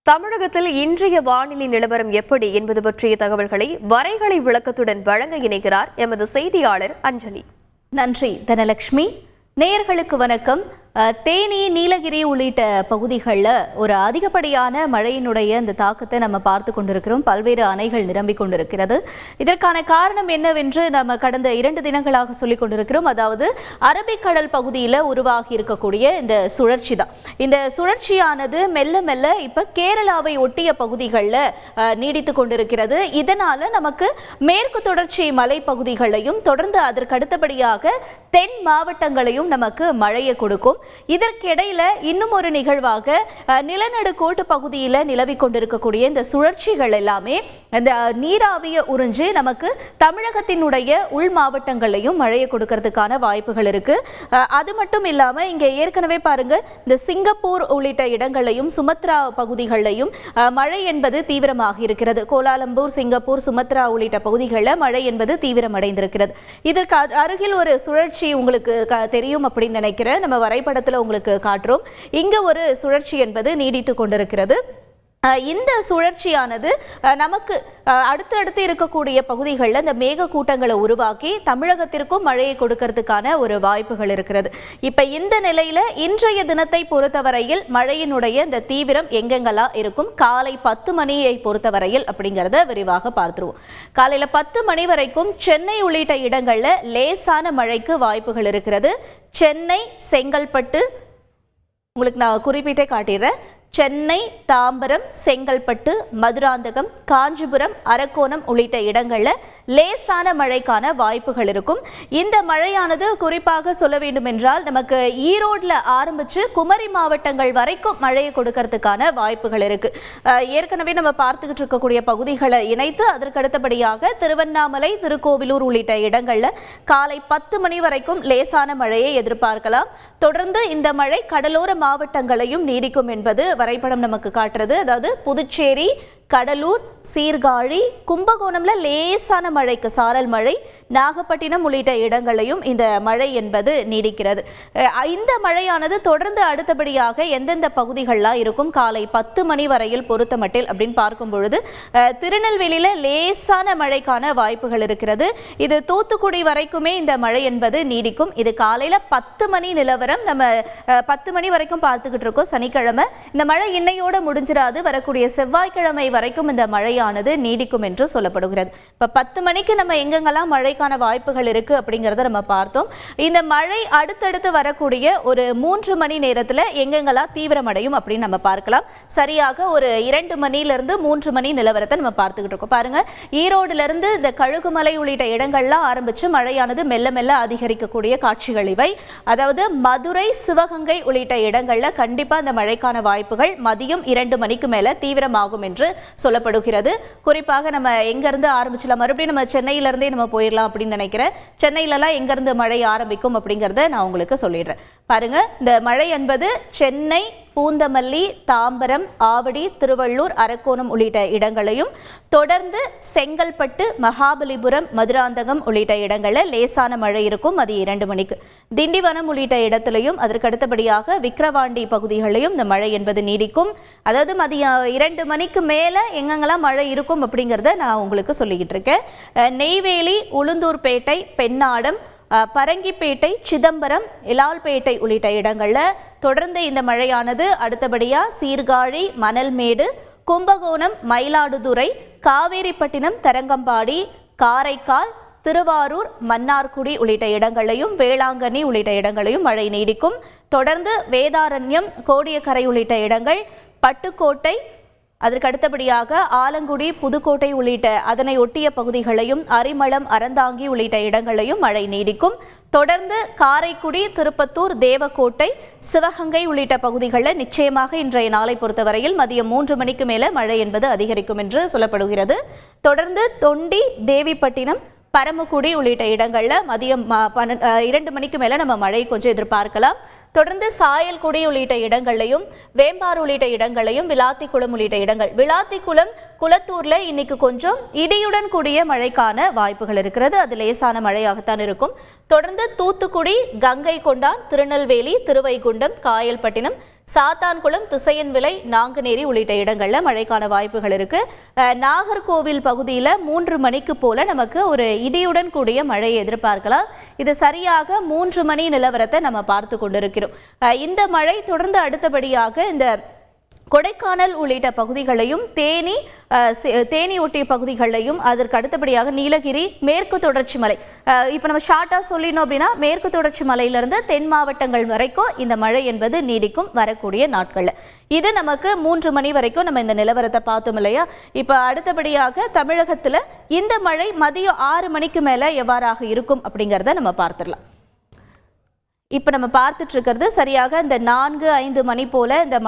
தமிழகத்தில் இன்றைய வானிலை நிலவரம் எப்படி என்பது பற்றிய தகவல்களை வரைகலை விளக்கத்துடன் வழங்க இணைகிறார் எமது செய்தியாளர் அஞ்சலி. நன்றி தனலட்சுமி. நேயர்களுக்கு வணக்கம். தேனி, நீலகிரி உள்ளிட்ட பகுதிகளில் ஒரு அதிகப்படியான மழையினுடைய இந்த தாக்கத்தை நம்ம பார்த்து கொண்டிருக்கிறோம். பல்வேறு அணைகள் நிரம்பிக் கொண்டிருக்கிறது. இதற்கான காரணம் என்னவென்று நம்ம கடந்த 2 தினங்களாக சொல்லிக் கொண்டிருக்கிறோம். அதாவது அரபிக்கடல் பகுதியில் உருவாகி இருக்கக்கூடிய இந்த சுழற்சி தான். இந்த சுழற்சியானது மெல்ல மெல்ல இப்போ கேரளாவை ஒட்டிய பகுதிகளில் நீடித்து கொண்டிருக்கிறது. இதனால நமக்கு மேற்கு தொடர்ச்சி மலைப்பகுதிகளையும் தொடர்ந்து அதற்கு அடுத்தபடியாக தென் மாவட்டங்களையும் நமக்கு மழையை கொடுக்கும். இதற்கிடையில இன்னும் ஒரு நிகழ்வாக நிலநடுக்கோட்டு பகுதியில் நிலவி கொண்டிருக்கக்கூடிய இந்த சுழற்சிகள் எல்லாமே இந்த நீராவிய உறிஞ்சு நமக்கு தமிழகத்தினுடைய உள் மாவட்டங்களையும் மழையை கொடுக்கறதுக்கான வாய்ப்புகள் இருக்கு. அது மட்டும் இல்லாம இங்க ஏற்கனவே பாருங்க, இந்த சிங்கப்பூர் உள்ளிட்ட இடங்களையும் சுமத்ரா பகுதிகளையும் மழை என்பது தீவிரமாக இருக்கிறது. கோலாலம்பூர், சிங்கப்பூர், சுமத்ரா உள்ளிட்ட பகுதிகளில் மழை என்பது தீவிரமடைந்திருக்கிறது. இதற்கு அருகில் ஒரு சுழற்சி உங்களுக்கு தெரியும் அப்படின்னு நினைக்கிறேன். நம்ம வரைபடத்தில் உங்களுக்கு காட்டுறோம். இங்க ஒரு சுழற்சி என்பது நீடித்து கொண்டிருக்கிறது. இந்த சுழற்சியானது நமக்கு அடுத்தடுத்து இருக்கக்கூடிய பகுதிகளில் இந்த மேக கூட்டங்களை உருவாக்கி தமிழகத்திற்கும் மழையை கொடுக்கறதுக்கான ஒரு வாய்ப்புகள் இருக்கிறது. இப்போ இந்த நிலையில இன்றைய தினத்தை பொறுத்தவரையில் மழையினுடைய இந்த தீவிரம் எங்கெங்கெல்லாம் இருக்கும், காலை 10 மணியை பொறுத்தவரையில் அப்படிங்கிறத விரிவாக பார்த்துருவோம். காலையில் 10 மணி வரைக்கும் சென்னை உள்ளிட்ட இடங்களில் லேசான மழைக்கு வாய்ப்புகள் இருக்கிறது. சென்னை, செங்கல்பட்டு, உங்களுக்கு நான் குறிப்பிட்டே காட்டிடுறேன். சென்னை, தாம்பரம், செங்கல்பட்டு, மதுராந்தகம், காஞ்சிபுரம், அரக்கோணம் உள்ளிட்ட இடங்களில் லேசான மழைக்கான வாய்ப்புகள் இருக்கும். இந்த மழையானது குறிப்பாக சொல்ல வேண்டும் என்றால் நமக்கு ஈரோட்டில் ஆரம்பித்து குமரி மாவட்டங்கள் வரைக்கும் மழையை கொடுக்கறதுக்கான வாய்ப்புகள் இருக்கு. ஏற்கனவே நம்ம பார்த்துக்கிட்டு இருக்கக்கூடிய பகுதிகளை இணைத்து அதற்கு அடுத்தபடியாக திருவண்ணாமலை, திருக்கோவிலூர் உள்ளிட்ட இடங்களில் காலை 10 மணி வரைக்கும் லேசான மழையை எதிர்பார்க்கலாம். தொடர்ந்து இந்த மழை கடலோர மாவட்டங்களையும் நீடிக்கும் என்பது வரைபடம் நமக்கு காட்டுறது. அதாவது புதுச்சேரி, கடலூர், சீர்காழி, கும்பகோணம்ல லேசான மழைக்கு சாரல் மழை, நாகப்பட்டினம் உள்ளிட்ட இடங்களையும் இந்த மழை என்பது நீடிக்கிறது. இந்த மழையானது தொடர்ந்து அடுத்தபடியாக எந்தெந்த பகுதிகள்லாம் இருக்கும் காலை 10 மணி வரையில் பொறுத்த மட்டில் அப்படின்னு பார்க்கும் பொழுது திருநெல்வேலியில லேசான மழைக்கான வாய்ப்புகள் இருக்கிறது. இது தூத்துக்குடி வரைக்குமே இந்த மழை என்பது நீடிக்கும். இது காலையில 10 மணி நிலவரம். நம்ம 10 மணி வரைக்கும் பார்த்துக்கிட்டு இருக்கோம் சனிக்கிழமை. இந்த மழை இன்னையோட முடிஞ்சிடாது. வரக்கூடிய செவ்வாய்க்கிழமை வரைக்கும் இந்த மழையானது நீடிக்கும் என்று சொல்லப்படுகிறது. இப்ப 10 மணிக்கு நம்ம எங்கெங்கெல்லாம் மழைக்கான வாய்ப்புகள் இருக்கு அப்படிங்கறத நம்ம பார்த்தோம். இந்த மழை அடுத்தடுத்து வரக்கூடிய ஒரு 3 மணி நேரத்துல எங்கெங்கெல்லாம் தீவிரமடையும் அப்படின்னு நம்ம பார்க்கலாம். சரியாக ஒரு 2 மணிலிருந்து 3 மணி நிலவரத்தை நம்ம பார்த்துக்கிட்டு இருக்கோம். பாருங்க, ஈரோடுல இருந்து இந்த கழுகுமலை உள்ளிட்ட இடங்கள்லாம் ஆரம்பிச்சு மழையானது மெல்ல மெல்ல அதிகரிக்கக்கூடிய காட்சிகள் இவை. அதாவது மதுரை, சிவகங்கை உள்ளிட்ட இடங்கள்ல கண்டிப்பா இந்த மழைக்கான வாய்ப்புகள் மதியம் 2 மணிக்கு மேல தீவிரமாகும் என்று சொல்லப்படுகிறது. குறிப்பாக நம்ம எங்க இருந்து ஆரம்பிச்சலாம், மறுபடியும் நம்ம சென்னையில இருந்தே நம்ம போயிடலாம் அப்படின்னு நினைக்கிறேன். சென்னையிலலாம் எங்க இருந்து மழை ஆரம்பிக்கும் அப்படிங்கறத நான் உங்களுக்கு சொல்லிடுறேன். பாருங்க, இந்த மழை என்பது சென்னை, பூந்தமல்லி, தாம்பரம், ஆவடி, திருவள்ளூர், அரக்கோணம் உள்ளிட்ட இடங்களையும் தொடர்ந்து செங்கல்பட்டு, மகாபலிபுரம், மதுராந்தகம் உள்ளிட்ட இடங்களில் லேசான மழை இருக்கும். அது 2 மணிக்கு திண்டிவனம் உள்ளிட்ட இடத்திலையும் அதற்கு அடுத்தபடியாக விக்கிரவாண்டி பகுதிகளையும் இந்த மழை என்பது நீடிக்கும். அதாவது மதியம் 2 மணிக்கு மேல எங்கெங்கெல்லாம் மழை இருக்கும் அப்படிங்கிறத நான் உங்களுக்கு சொல்லிக்கிட்டு இருக்கேன். நெய்வேலி, உளுந்தூர்பேட்டை, பெண்ணாடம், பரங்கிப்பேட்டை, சிதம்பரம், இலால்பேட்டை உள்ளிட்ட இடங்களில் தொடர்ந்து இந்த மழையானது அடுத்தபடியா சீர்காழி, மணல்மேடு, கும்பகோணம், மயிலாடுதுறை, காவேரிப்பட்டினம், தரங்கம்பாடி, காரைக்கால், திருவாரூர், மன்னார்குடி உள்ளிட்ட இடங்களையும் வேளாங்கண்ணி உள்ளிட்ட இடங்களையும் மழை நீடிக்கும். தொடர்ந்து வேதாரண்யம், கோடியக்கரை உள்ளிட்ட இடங்கள், பட்டுக்கோட்டை, அதற்கு அடுத்தபடியாக ஆலங்குடி, புதுக்கோட்டை உள்ளிட்ட அதனை ஒட்டிய பகுதிகளையும் அரிமளம், அறந்தாங்கி உள்ளிட்ட இடங்களையும் மழை நீடிக்கும். தொடர்ந்து காரைக்குடி, திருப்பத்தூர், தேவக்கோட்டை, சிவகங்கை உள்ளிட்ட பகுதிகளில் நிச்சயமாக இன்றைய நாளை பொறுத்தவரையில் மதியம் 3 மணிக்கு மேல மழை என்பது அதிகரிக்கும் என்று சொல்லப்படுகிறது. தொடர்ந்து தொண்டி, தேவிப்பட்டினம், பரமக்குடி உள்ளிட்ட இடங்கள்ல மதியம் 2 மணிக்கு மேல நம்ம மழை கொஞ்சம் எதிர்பார்க்கலாம். தொடர்ந்து சாயல்குடி உள்ளிட்ட இடங்களையும், வேம்பாறு உள்ளிட்ட இடங்களையும், விளாத்திக்குளம் உள்ளிட்ட இடங்கள், விளாத்திக்குளம், குளத்தூர்ல இன்னைக்கு கொஞ்சம் இடியுடன் கூடிய மழைக்கான வாய்ப்புகள் இருக்கிறது. அது லேசான மழையாகத்தான் இருக்கும். தொடர்ந்து தூத்துக்குடி, கங்கை கொண்டான், திருநெல்வேலி, திருவைகுண்டம், காயல்பட்டினம், சாத்தான்குளம், திசையன்விளை, நாங்குநேரி உள்ளிட்ட இடங்கள்ல மழைக்கான வாய்ப்புகள் இருக்கு. நாகர்கோவில் பகுதியில் 3 மணிக்கு போல நமக்கு ஒரு இடியுடன் கூடிய மழையை எதிர்பார்க்கலாம். இது சரியாக 3 மணி நிலவரத்தை நம்ம பார்த்து கொண்டிருக்கிறோம். இந்த மழை தொடர்ந்து அடுத்தபடியாக இந்த கொடைக்கானல் உள்ளிட்ட பகுதிகளையும் தேனி ஒட்டிய பகுதிகளையும் அதற்கு அடுத்தபடியாக நீலகிரி, மேற்கு தொடர்ச்சி மலை, இப்போ நம்ம ஷார்ட்டாக சொல்லினோம் அப்படின்னா மேற்கு தொடர்ச்சி மலையிலிருந்து தென் மாவட்டங்கள் வரைக்கும் இந்த மழை என்பது நீடிக்கும் வரக்கூடிய நாட்களில். இது நமக்கு 3 மணி வரைக்கும் நம்ம இந்த நிலவரத்தை பார்த்தோம் இல்லையா. இப்போ அடுத்தபடியாக தமிழகத்தில் இந்த மழை மதியம் 6 மணிக்கு மேலே எவ்வாறாக இருக்கும் அப்படிங்கிறத நம்ம பார்த்துடலாம். இப்போ நம்ம பார்த்துட்டு இருக்கிறது சரியாக இந்த 4-5 மணி போல இந்த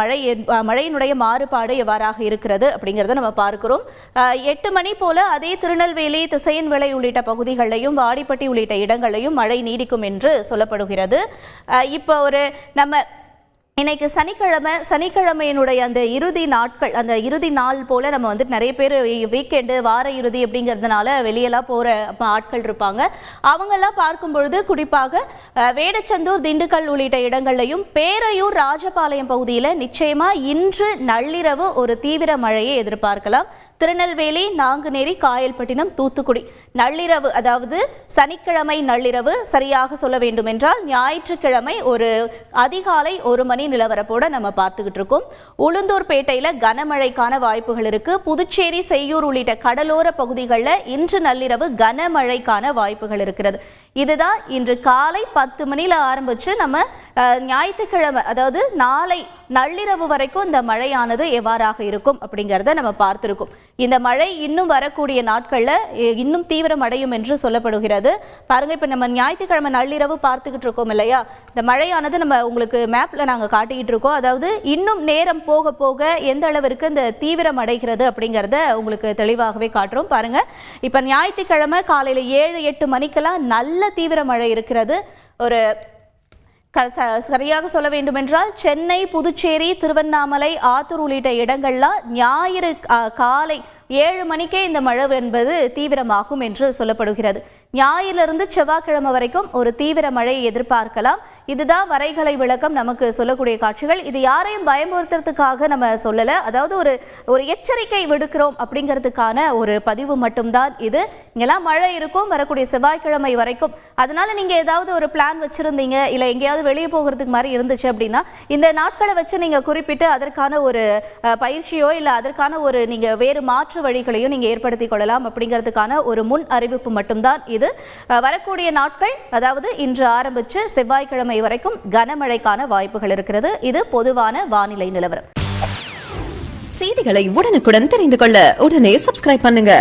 மழையினுடைய மாறுபாடு எவ்வாறாக இருக்கிறது அப்படிங்கிறத நம்ம பார்க்கிறோம். 8 மணி போல அதே திருநெல்வேலி, திசையன்விளை உள்ளிட்ட பகுதிகளிலையும் வாடிப்பட்டி உள்ளிட்ட இடங்களையும் மழை நீடிக்கும் என்று சொல்லப்படுகிறது. இப்போ நம்ம இன்னைக்கு சனிக்கிழமையினுடைய அந்த இறுதி நாட்கள், அந்த இறுதி நாள் போல நம்ம நிறைய பேர் வீக்கெண்டு, வார இறுதி அப்படிங்கிறதுனால வெளியெல்லாம் போகிற ஆட்கள் இருப்பாங்க. அவங்கெல்லாம் பார்க்கும்பொழுது குறிப்பாக வேடச்சந்தூர், திண்டுக்கல் உள்ளிட்ட இடங்கள்லையும் பேரையூர், ராஜபாளையம் பகுதியில் நிச்சயமாக இன்று நள்ளிரவு ஒரு தீவிர மழையை எதிர்பார்க்கலாம். திருநெல்வேலி, நாங்குநேரி, காயல்பட்டினம், தூத்துக்குடி நள்ளிரவு, அதாவது சனிக்கிழமை நள்ளிரவு, சரியாக சொல்ல வேண்டும் என்றால் ஞாயிற்றுக்கிழமை ஒரு அதிகாலை 1 மணி நிலவரப்போட நம்ம பார்த்துக்கிட்டு இருக்கோம். உளுந்தூர்பேட்டையில் கனமழைக்கான வாய்ப்புகள் இருக்கு. புதுச்சேரி, செய்யூர் உள்ளிட்ட கடலோர பகுதிகளில் இன்று நள்ளிரவு கனமழைக்கான வாய்ப்புகள் இருக்கிறது. இதுதான் இன்று காலை 10 மணியில் ஆரம்பிச்சு நம்ம ஞாயிற்றுக்கிழமை, அதாவது நாளை நள்ளிரவு வரைக்கும் இந்த மழையானது எவ்வாறாக இருக்கும் அப்படிங்கிறத நம்ம பார்த்துருக்கோம். இந்த மழை இன்னும் வரக்கூடிய நாட்களில் இன்னும் தீவிரம் அடையும் என்று சொல்லப்படுகிறது. பாருங்க, இப்போ நம்ம ஞாயிற்றுக்கிழமை நள்ளிரவு பார்த்துக்கிட்டு இருக்கோம் இல்லையா. இந்த மழையானது நம்ம உங்களுக்கு மேப்பில் நாங்கள் காட்டிக்கிட்டு இருக்கோம். அதாவது இன்னும் நேரம் போக போக எந்த அளவிற்கு இந்த தீவிரம் அடைகிறது அப்படிங்கிறத உங்களுக்கு தெளிவாகவே காட்டுறோம். பாருங்க, இப்போ ஞாயிற்றுக்கிழமை காலையில் 7-8 மணிக்கெல்லாம் நல்ல தீவிர மழை இருக்கிறது. சரியாக சொல்ல வேண்டுமென்றால் சென்னை, புதுச்சேரி, திருவண்ணாமலை, ஆத்தூர் உள்ளிட்ட இடங்கள்லாம் ஞாயிறு காலை 7 மணிக்கே இந்த மழை என்பது தீவிரமாகும் என்று சொல்லப்படுகிறது. ஞாயிலிருந்து செவ்வாய்க்கிழமை வரைக்கும் ஒரு தீவிர மழையை எதிர்பார்க்கலாம். இதுதான் வரைகலை விளக்கம் நமக்கு சொல்லக்கூடிய காட்சிகள். இது யாரையும் பயமுறுத்துறதுக்காக நம்ம சொல்லலை, அதாவது ஒரு எச்சரிக்கை விடுக்கிறோம் அப்படிங்கிறதுக்கான ஒரு பதிவு மட்டும்தான் இது. இங்கெல்லாம் மழை இருக்கும் வரக்கூடிய செவ்வாய்க்கிழமை வரைக்கும். அதனால நீங்கள் ஏதாவது ஒரு பிளான் வச்சுருந்தீங்க, இல்லை எங்கேயாவது வெளியே போகிறதுக்கு மாதிரி இருந்துச்சு அப்படின்னா இந்த நாட்களை வச்சு நீங்கள் குறிப்பிட்டு அதற்கான ஒரு பயிற்சியோ இல்லை அதற்கான ஒரு நீங்கள் வேறு மாற்று வழிகளையும் நீங்க ஏற்படுத்திக் கொள்ளலாம் அப்படிங்கிறதுக்கான ஒரு முன் அறிவிப்பு மட்டும்தான் இது. வரக்கூடிய நாட்கள், அதாவது இன்று ஆரம்பிச்சு செவ்வாய்க்கிழமை வரைக்கும் கனமழைக்கான வாய்ப்புகள் இருக்கிறது. இது பொதுவான வானிலை நிலவரம். செய்திகளை உடனுக்குடன் தெரிந்து கொள்ள உடனே சப்ஸ்கிரைப் பண்ணுங்க.